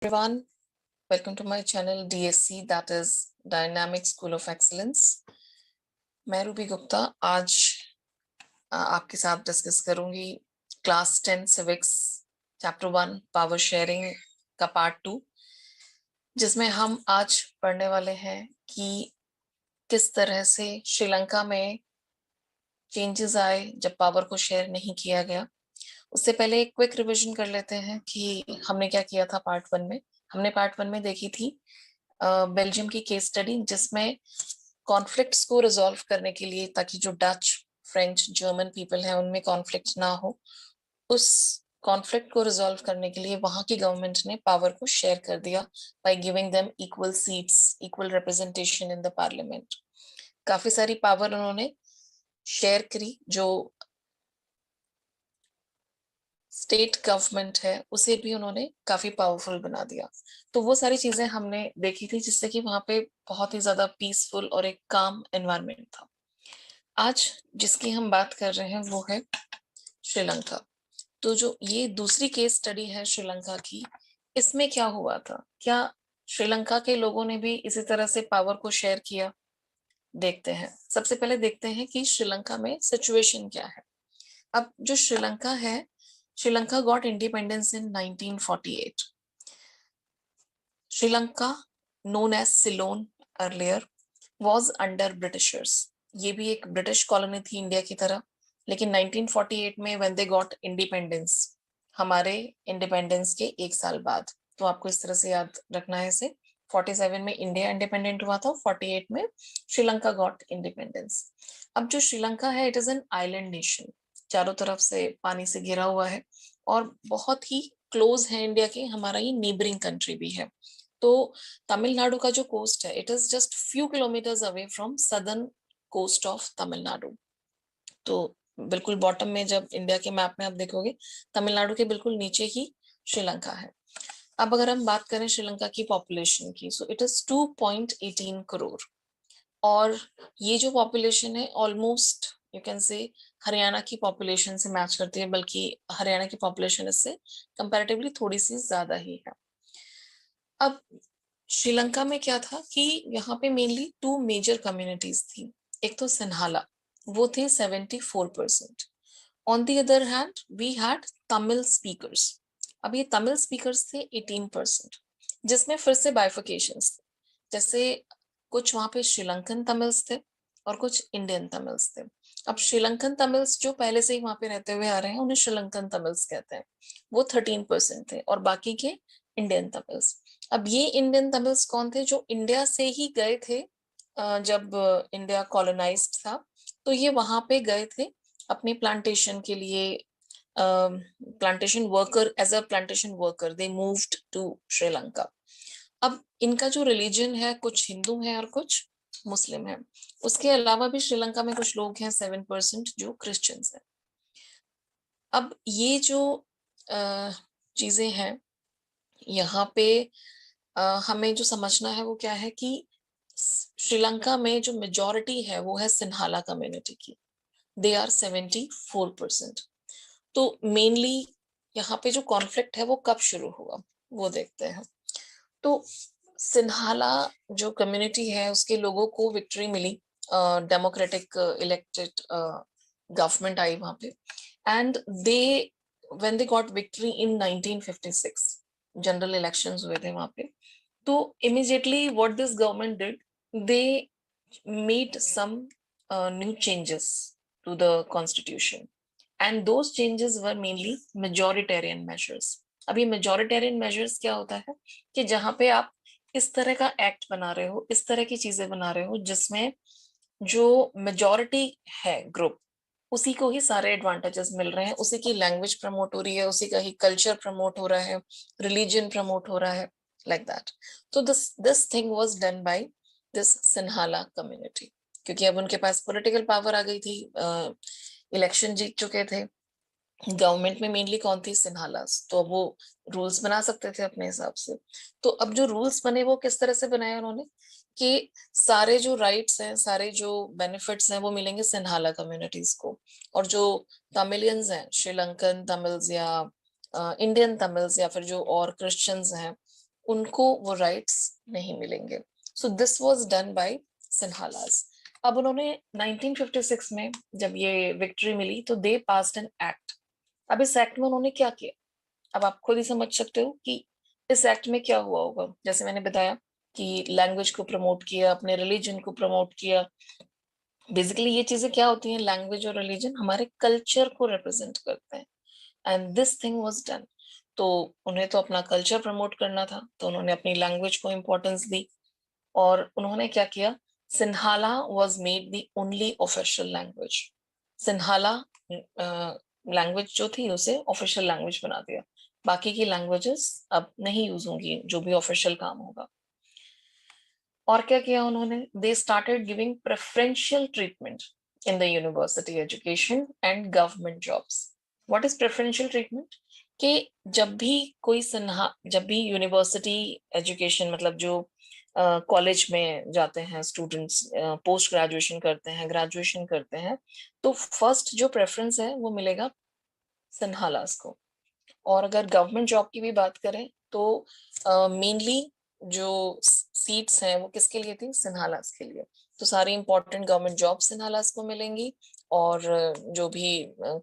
Everyone, welcome to my channel DSC, that is Dynamic School of Excellence. मैं Ruby Gupta आज आपके साथ discuss करूंगी class 10 civics chapter 1 power sharing का part 2, जिसमें हम आज पढ़ने वाले हैं कि किस तरह से श्रीलंका में चेंजेस आए जब पावर को शेयर नहीं किया गया। उससे पहले एक क्विक रिवीजन कर लेते हैं कि हमने क्या किया था पार्ट 1 में। हमने पार्ट 1 में देखी थी बेल्जियम की केस स्टडी, जिसमें कॉन्फ्लिक्ट्स को रिजॉल्व करने के लिए, ताकि जो डच, फ्रेंच, जर्मन पीपल हैं उनमें कॉन्फ्लिक्ट ना हो, उस कॉन्फ्लिक्ट को रिजॉल्व करने के लिए वहां की गवर्नमेंट ने पावर को शेयर कर दिया by giving them equal seats, equal representation in the parliament. काफी सारी पावर उन्होंने शेयर करी। जो स्टेट गवर्नमेंट है उसे भी उन्होंने काफी पावरफुल बना दिया। तो वो सारी चीजें हमने देखी थी, जिससे कि वहां पे बहुत ही ज्यादा पीसफुल और एक काम एनवायरनमेंट था। आज जिसकी हम बात कर रहे हैं वो है श्रीलंका। तो जो ये दूसरी केस स्टडी है श्रीलंका की, इसमें क्या हुआ था? क्या श्रीलंका के लोगों ने भी इसी तरह से पावर को शेयर किया? देखते हैं। सबसे पहले देखते हैं कि श्रीलंका में सिचुएशन क्या है। अब जो श्रीलंका है, Sri Lanka got independence in 1948. Sri Lanka, known as Ceylon earlier, was under Britishers. ये भी एक ब्रिटिश कॉलोनी थी इंडिया की तरह, लेकिन 1948 में when they got independence, हमारे इंडिपेंडेंस के एक साल बाद, तो आपको इस तरह से याद रखना है इसे। 47 में इंडिया इंडिपेंडेंट हुआ था, 48 में श्रीलंका गॉट इंडिपेंडेंस। अब जो श्रीलंका है, it is an island nation, चारों तरफ से पानी से घिरा हुआ है और बहुत ही क्लोज है इंडिया के, हमारा ये नेबरिंग कंट्री भी है। तो तमिलनाडु का जो कोस्ट है, it is just few kilometers away from southern coast of Tamil Nadu. तो बिल्कुल बॉटम में, जब इंडिया के मैप में आप देखोगे, तमिलनाडु के बिल्कुल नीचे ही श्रीलंका है। अब अगर हम बात करें श्रीलंका की पॉपुलेशन की, सो इट इज 2.18 करोड़। और ये जो पॉपुलेशन है almost you can say Haryana की पॉपुलेशन से मैच करती है, बल्कि हरियाणा की पॉपुलेशन इससे कंपैरेटिवली थोड़ी सी ज्यादा ही है। अब श्रीलंका में क्या था कि यहाँ पे मेनली 2 मेजर कम्युनिटीज थी। एक तो सिन्हाला, वो थे 74%। On the other hand we had Tamil speakers. अब ये तमिल स्पीकर्स थे 18%, जिसमें फिर से बाइफिकेशंस थे। जैसे कुछ वहां पे श्रीलंकन तमिल्स थे और कुछ इंडियन तमिल्स थे। अब श्रीलंकन तमिल्स जो पहले से ही वहां पे रहते हुए आ रहे हैं, उन्हें श्रीलंकन तमिल्स कहते हैं, वो 13% थे, और बाकी के इंडियन तमिल्स। अब ये इंडियन तमिल्स कौन थे? जो इंडिया से ही गए थे जब इंडिया कॉलोनाइज्ड था, तो ये वहां पे गए थे अपने प्लांटेशन के लिए। Plantation worker, as a plantation worker they moved to Sri Lanka. अब इनका जो रिलीजन है, कुछ हिंदू है और कुछ मुस्लिम है। उसके अलावा भी श्रीलंका में कुछ लोग हैं 7% जो क्रिश्चियंस हैं। अब ये जो चीजें हैं यहाँ पे हमें जो समझना है वो क्या है कि श्रीलंका में जो मेजॉरिटी है वो है सिन्हाला कम्युनिटी की। They are 74%। तो मेनली यहाँ पे जो कॉन्फ्लिक्ट है वो कब शुरू हुआ वो देखते हैं। तो सिन्हाला जो कम्युनिटी है उसके लोगों को विक्ट्री मिली, डेमोक्रेटिक इलेक्टेड गवर्नमेंट आई वहां पे, and they when they got victory in 1956, general elections हुए थे वहां पे। तो immediately what this government did, they made some new changes to the constitution, and those changes were mainly majoritarian measures. अब ये majoritarian measures क्या होता है कि जहां पे आप इस तरह का एक्ट बना रहे हो, इस तरह की चीजें बना रहे हो, जिसमें जो मेजॉरिटी है ग्रुप, उसी को ही सारे एडवांटेजेस मिल रहे हैं, उसी की लैंग्वेज प्रमोट हो रही है, उसी का ही कल्चर प्रमोट हो रहा है, रिलीजन प्रमोट हो रहा है, like that. So this thing was done by this Sinhala community, क्योंकि अब उनके पास पॉलिटिकल पावर आ गई थी, इलेक्शन जीत चुके थे। गवर्नमेंट में मेनली कौन थी? सिन्हालास। तो वो रूल्स बना सकते थे अपने हिसाब से। तो अब जो रूल्स बने वो किस तरह से बनाए उन्होंने कि सारे जो राइट्स हैं, सारे जो बेनिफिट्स हैं वो मिलेंगे सिन्हाला कम्युनिटीज को, और जो तमिलियंस हैं, श्रीलंकन तमिल्स या इंडियन तमिल्स या फिर जो और क्रिश्चियंस हैं, उनको वो राइट्स नहीं मिलेंगे। So this was done by Sinhalese. अब उन्होंने 1956 में जब ये विक्ट्री मिली तो दे पास्ड एन एक्ट। अब इस एक्ट में उन्होंने क्या किया, अब आप खुद ही समझ सकते हो कि इस एक्ट में क्या हुआ होगा। जैसे मैंने बताया कि लैंग्वेज को प्रमोट किया, अपने रिलीजन को प्रमोट किया। बेसिकली ये चीजें क्या होती हैं, लैंग्वेज और रिलीजन हमारे कल्चर को रिप्रेजेंट करते हैं, and this thing was done. तो उन्हें तो अपना कल्चर प्रमोट करना था, तो उन्होंने अपनी लैंग्वेज को इम्पोर्टेंस दी। और उन्होंने क्या किया, Sinhala was made the only official language. Sinhala language जो थी उसे ऑफिशियल लैंग्वेज बना दिया। बाकी की लैंग्वेजेस अब नहीं यूज होंगी जो भी ऑफिशियल काम होगा। और क्या किया उन्होंने, they started giving preferential treatment in the university education and government jobs. What is preferential treatment? कि जब भी यूनिवर्सिटी एजुकेशन मतलब जो कॉलेज में जाते हैं स्टूडेंट्स, पोस्ट ग्रेजुएशन करते हैं, ग्रेजुएशन करते हैं, तो फर्स्ट जो प्रेफरेंस है वो मिलेगा सिन्हालास को। और अगर गवर्नमेंट जॉब की भी बात करें तो मेनली जो सीट्स हैं वो किसके लिए थी, सिन्हालास के लिए। तो सारी इंपॉर्टेंट गवर्नमेंट जॉब सिन्हालास को मिलेंगी। और जो भी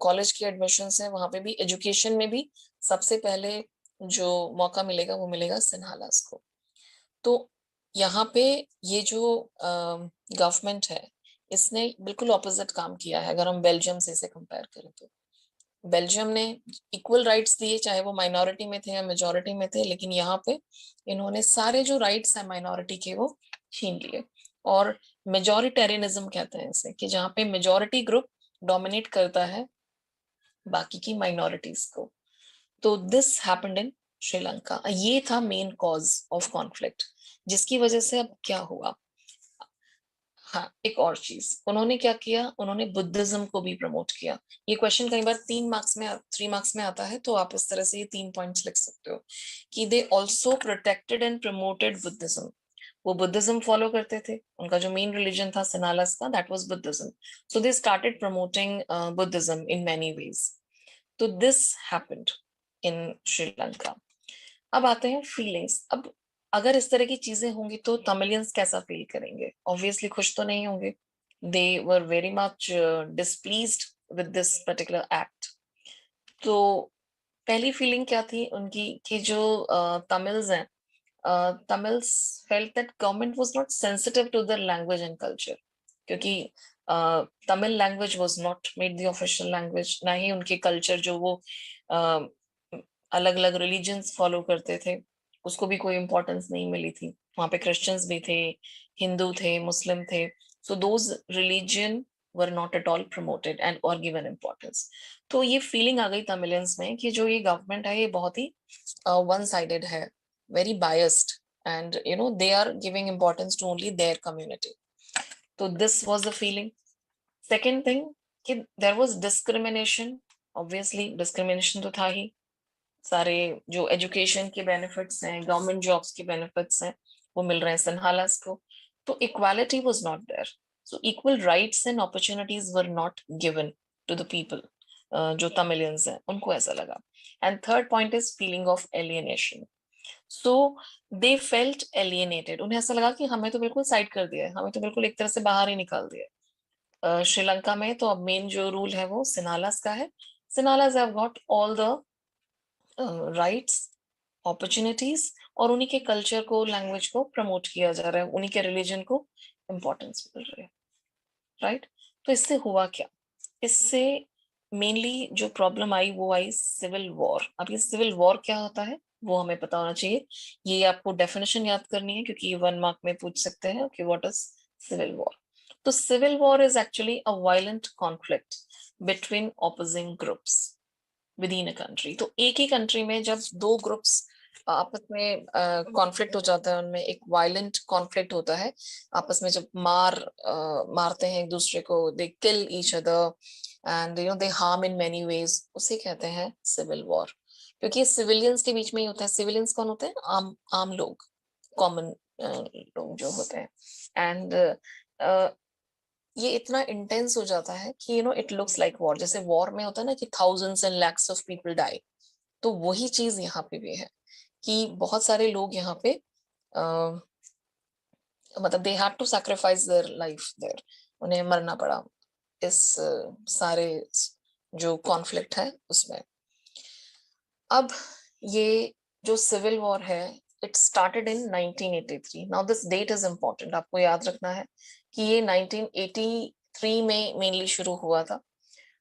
कॉलेज की एडमिशन्स हैं वहां पे भी, एजुकेशन में भी सबसे पहले जो मौका मिलेगा वो मिलेगा सिन्हालास को। तो यहाँ पे ये जो गवर्नमेंट है इसने बिल्कुल ऑपोजिट काम किया है अगर हम बेल्जियम से इसे कंपेयर करें तो। बेल्जियम ने इक्वल राइट्स दिए, चाहे वो माइनॉरिटी में थे या मेजॉरिटी में थे, लेकिन यहाँ पे इन्होंने सारे जो राइट्स हैं माइनॉरिटी के वो छीन लिए। और मेजॉरिटेरियनिज्म कहते हैं इसे, कि जहाँ पे मेजॉरिटी ग्रुप डोमिनेट करता है बाकी की माइनॉरिटीज को। तो दिस हैपेंड इन श्रीलंका। ये था मेन कॉज ऑफ कॉन्फ्लिक्ट, जिसकी वजह से अब क्या हुआ। हाँ, एक और चीज उन्होंने क्या किया, उन्होंने बुद्धिज्म को भी प्रमोट किया। ये क्वेश्चन कई बार 3 मार्क्स में आता है, तो आप इस तरह से ये 3 पॉइंट्स लिख सकते हो कि they also protected and promoted Buddhism. वो बुद्धिज्म फॉलो करते थे, उनका जो मेन रिलीजन था सिनालस का, that was Buddhism. So they started promoting Buddhism in many veg. तो दिस हैपेंड इन श्रीलंका। अब आते हैं फीलिंग्स। अब अगर इस तरह की चीजें होंगी तो तमिलियंस कैसा फील करेंगे, ऑब्वियसली खुश तो नहीं होंगे। They were very much displeased with this particular act. तो पहली फीलिंग क्या थी उनकी, कि जो तमिल्स हैं, Tamils felt that government was not sensitive to their language and culture. क्योंकि Tamil language was not made the official language, ना ही उनके कल्चर जो वो अलग अलग रिलीजन्स फॉलो करते थे उसको भी कोई इंपॉर्टेंस नहीं मिली थी। वहां पे क्रिश्चियंस भी थे, हिंदू थे, मुस्लिम थे। So those religion were not at all promoted and और गिवन इम्पोर्टेंस। तो ये फीलिंग आ गई तमिलियंस में कि जो ये गवर्नमेंट है ये बहुत ही वन साइडेड है, very biased, and you know they are giving importance to only their community. तो this was the feeling. Second thing कि there was discrimination. Obviously discrimination तो था ही। सारे जो एजुकेशन के बेनिफिट्स हैं, गवर्नमेंट जॉब्स के बेनिफिट्स हैं, वो मिल रहे हैं सिन्हालास को। तो equality was not there. So equal rights and opportunities were not given to the people. जो तमिलियंस हैं उनको ऐसा लगा। And third point is feeling of alienation. So they felt alienated. उन्हें ऐसा लगा कि हमें तो बिल्कुल साइड कर दिया है, हमें तो बिल्कुल एक तरह से बाहर ही निकाल दिया है। श्रीलंका में तो अब मेन जो रूल है वो सिन्हालास का है। Sinhalese have got all the rights, opportunities, और उन्हीं के कल्चर को, लैंग्वेज को प्रमोट किया जा रहा है, उन्हीं के रिलीजन को इम्पोर्टेंस मिल रही है। राइट। तो इससे हुआ क्या, इससे मेनली जो प्रॉब्लम आई वो आई सिविल वॉर। अब ये सिविल वॉर क्या होता है वो हमें पता होना चाहिए। ये आपको डेफिनेशन याद करनी है क्योंकि ये 1 मार्क में पूछ सकते हैं कि व्हाट इज सिविल वॉर। तो civil war is actually a violent conflict between opposing groups within a country. तो एक ही कंट्री में जब दो ग्रुप्स आपस में कॉन्फ्लिक्ट हो जाता है, उनमें एक वायलेंट कॉन्फ्लिक्ट होता है, आपस में जब मारते हैं एक दूसरे को, they kill each other and you know they harm in many ways, उसे कहते हैं सिविल वॉर। क्योंकि सिविलियंस के बीच में ही होता है। सिविलियंस कौन होते हैं, आम लोग, कॉमन लोग जो होते हैं। एंड ये इतना इंटेंस हो जाता है कि you know it looks like war. जैसे वॉर में होता है ना कि thousands and lakhs of people die, तो वही चीज यहाँ पे भी है कि बहुत सारे लोग यहाँ पे मतलब they had to sacrifice their life there, उन्हें मरना पड़ा इस सारे जो कॉन्फ्लिक्ट है उसमें। अब ये जो सिविल वॉर है it started in 1983। Now this date is important, आपको याद रखना है कि ये 1983 में मेनली शुरू हुआ था।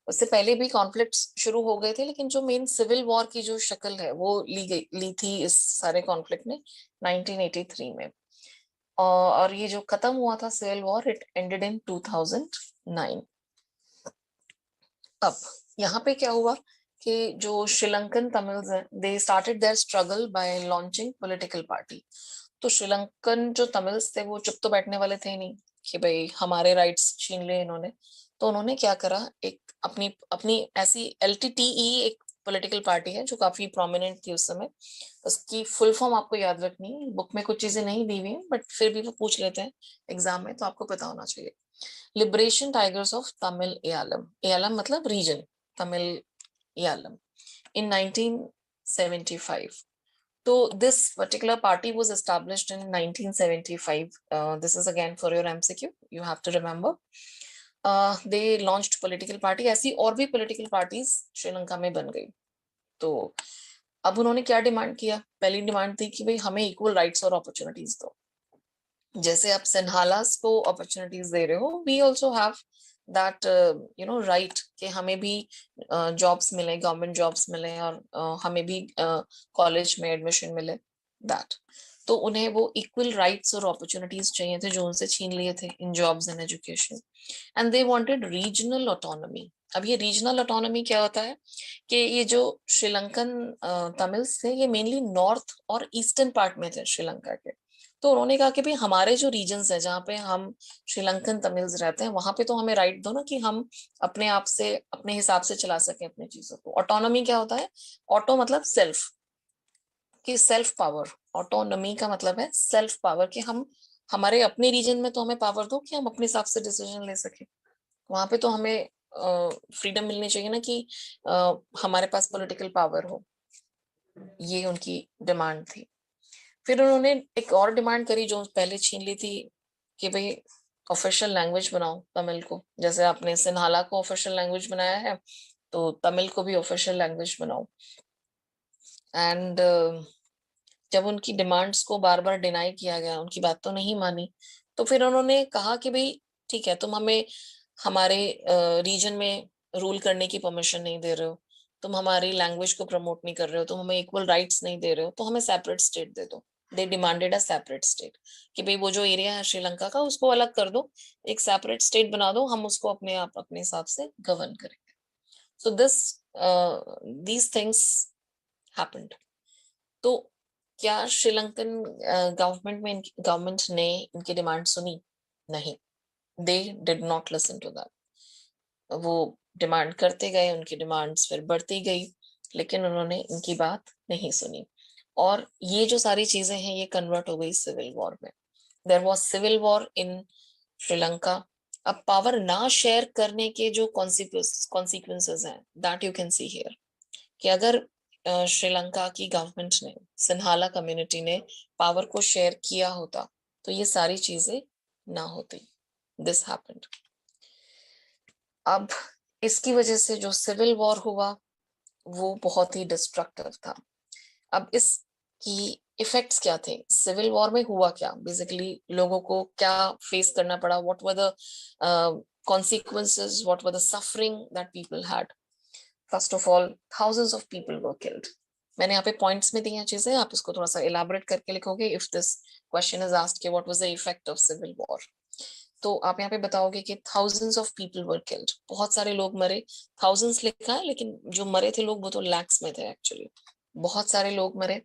उससे पहले भी कॉन्फ्लिक्ट्स शुरू हो गए थे, लेकिन जो मेन सिविल वॉर की जो शक्ल है वो ली थी इस सारे कॉन्फ्लिक्ट ने 1983 में। और ये जो खत्म हुआ था civil war it ended in 2009। अब यहाँ पे क्या हुआ कि जो श्रीलंकन तमिल्स हैं they started their struggle bye launching political party. तो श्रीलंकन जो तमिल्स थे वो चुप तो बैठने वाले थे नहीं कि भाई हमारे राइट्स छीन लिए इन्होंने। तो उन्होंने क्या करा, एक अपनी अपनी ऐसी एलटीटीई एक पॉलिटिकल पार्टी है जो काफी प्रोमिनेंट थी उस समय। उसकी फुल फॉर्म आपको याद रखनी है, बुक में कुछ चीजें नहीं दी हुई हैं बट फिर भी वो पूछ लेते हैं एग्जाम में, तो आपको पता होना चाहिए। लिबरेशन टाइगर्स ऑफ तमिल एयालम, एयालम मतलब reason, Tamil एयालम, in 1975. So this particular party was established in 1975. This is again for your MCQ. You have to remember. They launched political party. ऐसी और भी political parties श्रीलंका में बन गई। तो अब उन्होंने क्या डिमांड किया, पहली डिमांड थी कि भाई हमें इक्वल राइट्स और अपॉर्चुनिटीज दो। जैसे आप सिन्हालास को अपॉर्चुनिटीज दे रहे हो, we also have that right कि हमें भी जॉब्स मिले, गवर्नमेंट जॉब्स मिले और हमें भी कॉलेज में एडमिशन मिले दैट। तो उन्हें वो इक्वल राइट्स और अपॉर्चुनिटीज चाहिए थे जो उनसे छीन लिए थे in jobs and education. And they wanted regional autonomy. अब ये रीजनल ऑटोनॉमी क्या होता है कि ये जो श्रीलंकन तमिल्स थे ये मेनली नॉर्थ और ईस्टर्न पार्ट में थे श्रीलंका के। तो उन्होंने कहा कि भाई हमारे जो रीजन्स है जहाँ पे हम श्रीलंकन तमिल्स रहते हैं वहां पे तो हमें राइट दो ना कि हम अपने आप से अपने हिसाब से चला सकें अपनी चीजों को। ऑटोनॉमी क्या होता है, ऑटो मतलब सेल्फ, कि सेल्फ पावर। ऑटोनॉमी का मतलब है सेल्फ पावर, कि हम हमारे अपने रीजन में तो हमें पावर दो कि हम अपने हिसाब से डिसीजन ले सके। वहां पे तो हमें फ्रीडम मिलनी चाहिए ना कि हमारे पास पॉलिटिकल पावर हो। ये उनकी डिमांड थी। फिर उन्होंने एक और डिमांड करी जो पहले छीन ली थी कि भाई ऑफिशियल लैंग्वेज बनाओ तमिल को, जैसे आपने सिन्हाला को ऑफिशियल लैंग्वेज बनाया है तो तमिल को भी ऑफिशियल लैंग्वेज बनाओ। एंड जब उनकी डिमांड्स को बार बार डिनाई किया गया, उनकी बात तो नहीं मानी, तो फिर उन्होंने कहा कि भाई ठीक है, तुम हमें हमारे रीजन में रूल करने की परमिशन नहीं दे रहे हो, तुम हमारी लैंग्वेज को प्रमोट नहीं कर रहे हो, तुम हमें इक्वल राइट्स नहीं दे रहे हो, तो हमें सेपरेट स्टेट दे दो। They demanded a separate state कि भाई वो जो एरिया है श्रीलंका का उसको अलग कर दो, एक सेपरेट स्टेट बना दो, हम उसको अपने आप अपने हिसाब से गवर्न करेंगे। So these things happened. तो क्या श्रीलंकन गवर्नमेंट ने इनकी डिमांड सुनी? नहीं, they did not listen to that. वो डिमांड करते गए, उनकी डिमांड्स फिर बढ़ती गई, लेकिन उन्होंने इनकी बात नहीं सुनी। और ये जो सारी चीजें हैं ये कन्वर्ट हो गई सिविल वॉर में। There was civil war in Sri Lanka. अब पावर ना शेयर करने के जो कॉन्सिक्वेंसेस हैं that you can see here, कि अगर श्रीलंका की गवर्नमेंट ने, सिन्हाला कम्युनिटी ने पावर को शेयर किया होता तो ये सारी चीजें ना होती। This happened. अब इसकी वजह से जो सिविल वॉर हुआ वो बहुत ही डिस्ट्रक्टिव था। अब इसकी इफेक्ट्स क्या थे, सिविल वॉर में हुआ क्या, बेसिकली लोगों को क्या फेस करना पड़ा, what were the consequences, what were the suffering that people had? First of all, thousands of people were killed. मैंने यहाँ पे पॉइंट्स में दी हैं चीजें, आप इसको थोड़ा सा इलाबोरेट करके लिखोगे। If this question is asked what was the effect of civil war, तो आप यहाँ पे बताओगे कि thousands of people were killed, बहुत सारे लोग मरे। thousands लिखा है लेकिन जो मरे थे लोग वो तो lakhs में थे एक्चुअली, बहुत सारे लोग मरे।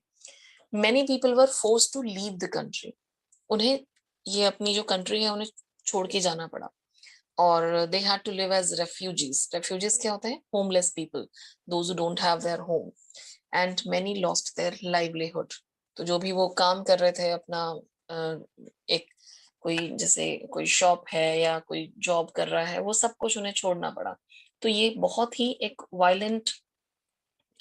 many people were forced to leave the country, उन्हें ये अपनी जो कंट्री है उन्हें छोड़ के जाना पड़ा। और they had to live as refugees. Refugees क्या होते हैं? Homeless people, those who don't have their home. And many lost their livelihood. तो जो भी वो काम कर रहे थे अपना, एक कोई जैसे कोई शॉप है या कोई जॉब कर रहा है, वो सब कुछ उन्हें छोड़ना पड़ा। तो ये बहुत ही एक वायलेंट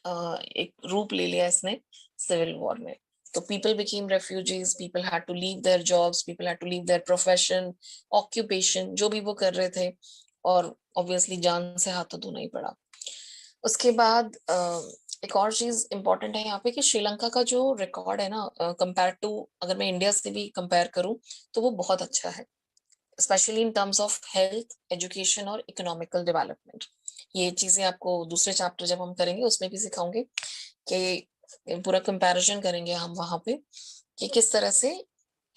एक रूप ले लिया इसने सिविल वॉर में। तो people became refugees, people had to leave their jobs, people had to leave their profession, occupation, जो भी वो कर रहे थे, और obviously जान से हाथ तो धोना ही पड़ा। उसके बाद एक और चीज इंपॉर्टेंट है यहाँ पे कि श्रीलंका का जो रिकॉर्ड है ना, कंपेयर टू, अगर मैं इंडिया से भी कंपेयर करूं तो वो बहुत अच्छा है, specially in terms of health, education और इकोनॉमिकल डेवलपमेंट। ये चीजें आपको दूसरे चैप्टर जब हम करेंगे उसमें भी सिखाऊंगे कि पूरा कंपैरिजन करेंगे हम वहां पे कि किस तरह से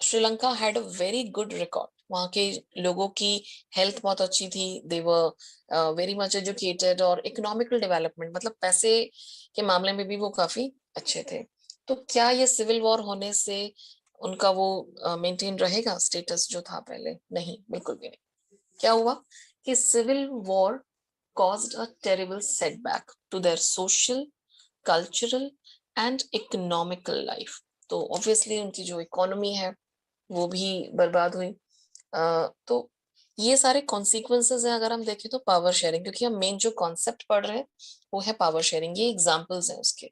Sri Lanka had a very good record. वहाँ के लोगों की हेल्थ बहुत अच्छी थी, दे वर वेरी मच एजुकेटेड, और इकोनॉमिकल डेवलपमेंट मतलब पैसे के मामले में भी वो काफी अच्छे थे। तो क्या ये सिविल वॉर होने से उनका वो मेंटेन रहेगा स्टेटस जो था पहले? नहीं, बिल्कुल भी नहीं। क्या हुआ कि civil war caused a terrible setback to their social, cultural and economical life। तो ऑब्वियसली उनकी जो इकोनॉमी है वो भी बर्बाद हुई। तो ये सारे कॉन्सिक्वेंसेस हैं अगर हम देखें तो पावर शेयरिंग, क्योंकि हम मेन जो कॉन्सेप्ट पढ़ रहे हैं वो है पावर शेयरिंग। ये एग्जांपल्स हैं उसके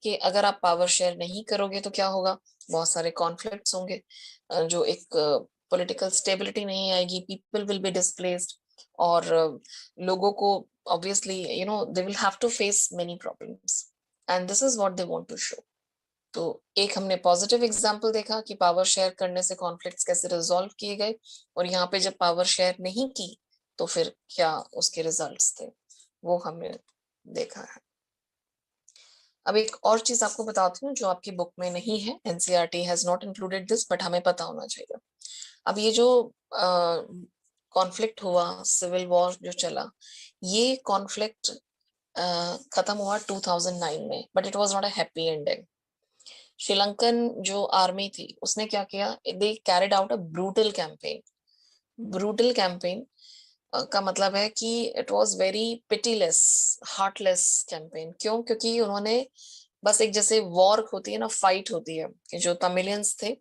कि अगर आप पावर शेयर नहीं करोगे तो क्या होगा, बहुत सारे कॉन्फ्लिक्ट्स होंगे, जो एक पॉलिटिकल स्टेबिलिटी नहीं आएगी, पीपल विल बी डिस्प्लेस्ड, और लोगों को obviously they will have to face many problems, and this is what they want to show. तो एक हमने पॉजिटिव एग्जांपल देखा कि पावर शेयर करने से कॉन्फ्लिक्ट्स कैसे रिजॉल्व किए गए, और यहाँ पे जब पावर शेयर नहीं की तो फिर क्या उसके रिजल्ट्स थे वो हमने देखा है। अब एक और चीज आपको बताती हूँ जो आपकी बुक में नहीं है, NCERT has not included this, but हमें पता होना चाहिए। अब ये जो कॉन्फ्लिक्ट हुआ, सिविल वॉर जो चला, ये कॉन्फ्लिक्ट खत्म हुआ 2009 में, but it was not a happy ending. Sri Lankan जो आर्मी थी उसने क्या किया, दे carried out a brutal campaign. Brutal campaign का मतलब है कि it was very pitiless, heartless campaign. क्यों? क्योंकि उन्होंने बस एक जैसे वॉर होती है ना, फाइट होती है, कि जो तमिलियंस थे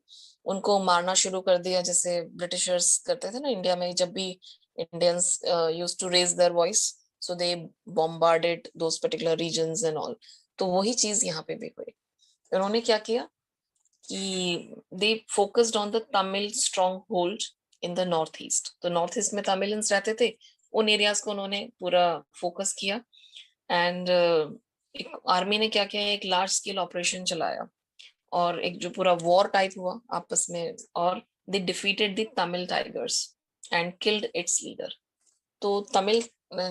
उनको मारना शुरू कर दिया, जैसे ब्रिटिशर्स करते थे ना इंडिया में, जब भी Indians used to raise their voice, so they bombarded those particular regions and all. तो वही चीज यहाँ पे भी हुई। उन्होंने क्या किया कि they focused on the Tamil strong hold in the north east. तो नॉर्थ ईस्ट में तमिलियंस रहते थे, उन एरियाज को उन्होंने पूरा फोकस किया, एंड एक आर्मी ने क्या किया, एक लार्ज स्केल ऑपरेशन चलाया, और एक जो पूरा वॉर टाइप हुआ आपस में, और they defeated the Tamil tigers and killed it's leader. तो तमिल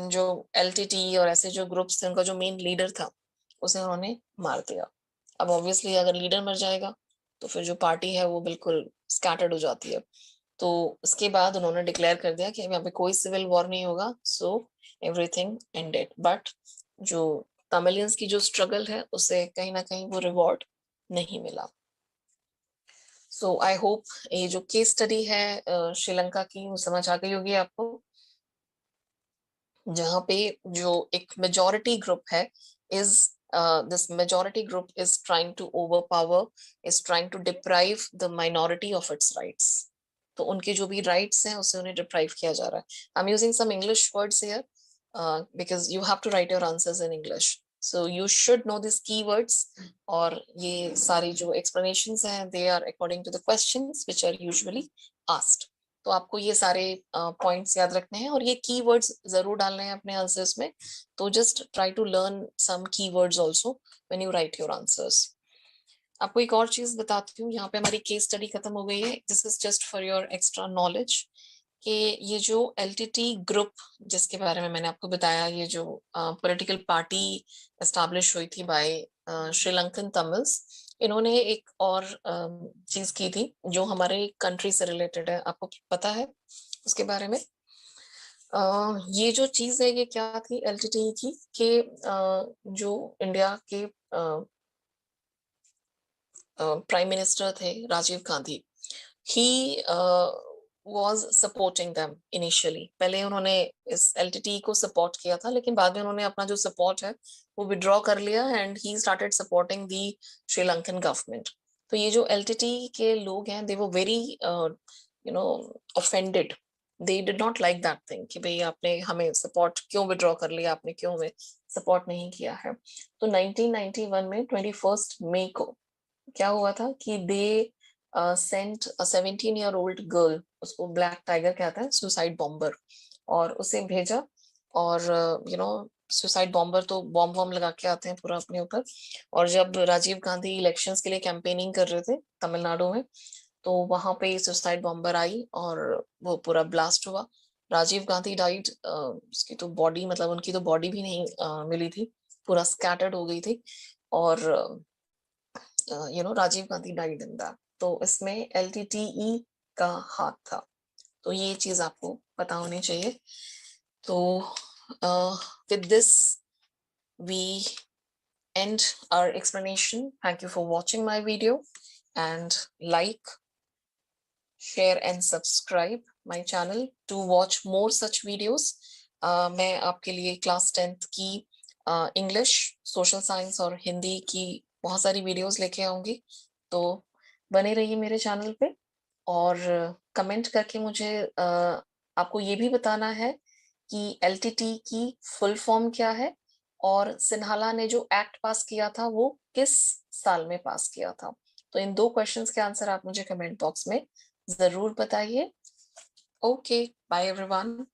जो एलटीटी और ऐसे जो ग्रुप्स थे, उनका जो मेन लीडर था उसे उन्होंने मार दिया। अब ऑब्वियसली अगर लीडर मर जाएगा तो फिर जो पार्टी है वो बिल्कुल स्कैटर्ड हो जाती है। तो उसके बाद उन्होंने डिक्लेयर कर दिया कि यहाँ पे कोई सिविल वॉर नहीं होगा, सो एवरीथिंग एंडेड। बट जो तमिलियंस की जो स्ट्रगल है उसे कहीं ना कहीं वो रिवॉर्ड नहीं मिला। सो आई होप ये जो केस स्टडी है श्रीलंका की वो समझ आ गई होगी आपको, जहाँ पे जो एक मेजॉरिटी ग्रुप है is this majority group is trying to overpower, is trying to deprive the minority of its rights। तो उनके जो भी rights हैं उसे उन्हें deprive किया जा रहा है। I'm using some English words here because you have to write your answers in English, so you should know these keywords। और ये सारी जो explanations हैं they are according to the questions which are usually asked। तो आपको ये सारे points याद रखने हैं और ये कीवर्ड्स जरूर डालने हैं अपने आंसर्स में। तो just try to learn some keywords also when you write your answers. आपको एक और चीज बताती हूँ, यहाँ पे हमारी केस स्टडी खत्म हो गई है। This is just for your extra knowledge कि ये जो एलटीटी ग्रुप जिसके बारे में मैंने आपको बताया, ये जो पॉलिटिकल पार्टी एस्टैब्लिश हुई थी बाय श्रीलंकन तमिल्स, इन्होंने एक और चीज की थी जो हमारे कंट्री से रिलेटेड है। आपको पता है उसके बारे में? ये जो चीज है ये क्या थी एलटीटी की, कि जो इंडिया के प्राइम मिनिस्टर थे राजीव गांधी, ही was supporting them initially। पहले उन्होंने इस एलटीटी को सपोर्ट किया था, लेकिन बाद में उन्होंने अपना जो सपोर्ट है वो विड्रॉ कर लिया and he started supporting the Sri Lankan government. तो ये जो एलटीटी के लोग हैं दे वो very offended, they did not like that thing कि भाई आपने हमें सपोर्ट क्यों विड्रॉ कर लिया, आपने क्यों हमें सपोर्ट नहीं किया है। तो 1991 में 21 मई को क्या हुआ था कि they sent a 17-year-old girl, उसको ब्लैक टाइगर कहते हैं, सुसाइड बॉम्बर, और उसे भेजा, और सुसाइड बॉम्बर तो बॉम्ब वॉम्ब लगा के आते हैं पूरा अपने ऊपर। और जब राजीव गांधी इलेक्शंस के लिए कैंपेनिंग कर रहे थे तमिलनाडु में, तो वहां पे सुसाइड बॉम्बर आई और वो पूरा ब्लास्ट हुआ। राजीव गांधी डाइड, उसकी तो बॉडी, मतलब उनकी तो बॉडी भी नहीं मिली थी, पूरा स्कैटर्ड हो गई थी। और Rajiv Gandhi died in that. तो इसमें एलटीटीई का हाथ था। तो ये चीज आपको पता होनी चाहिए। तो with this we end our explanation. Thank you for watching my video, and like, share and subscribe my channel to watch more such videos. मैं आपके लिए क्लास 10th की इंग्लिश, सोशल साइंस और हिंदी की बहुत सारी वीडियोस लेके आऊंगी। तो बने रहिए मेरे चैनल पे, और कमेंट करके मुझे आपको ये भी बताना है कि एलटीटी की फुल फॉर्म क्या है, और सिन्हाला ने जो एक्ट पास किया था वो किस साल में पास किया था। तो इन 2 क्वेश्चंस के आंसर आप मुझे कमेंट बॉक्स में जरूर बताइए। Okay, bye everyone.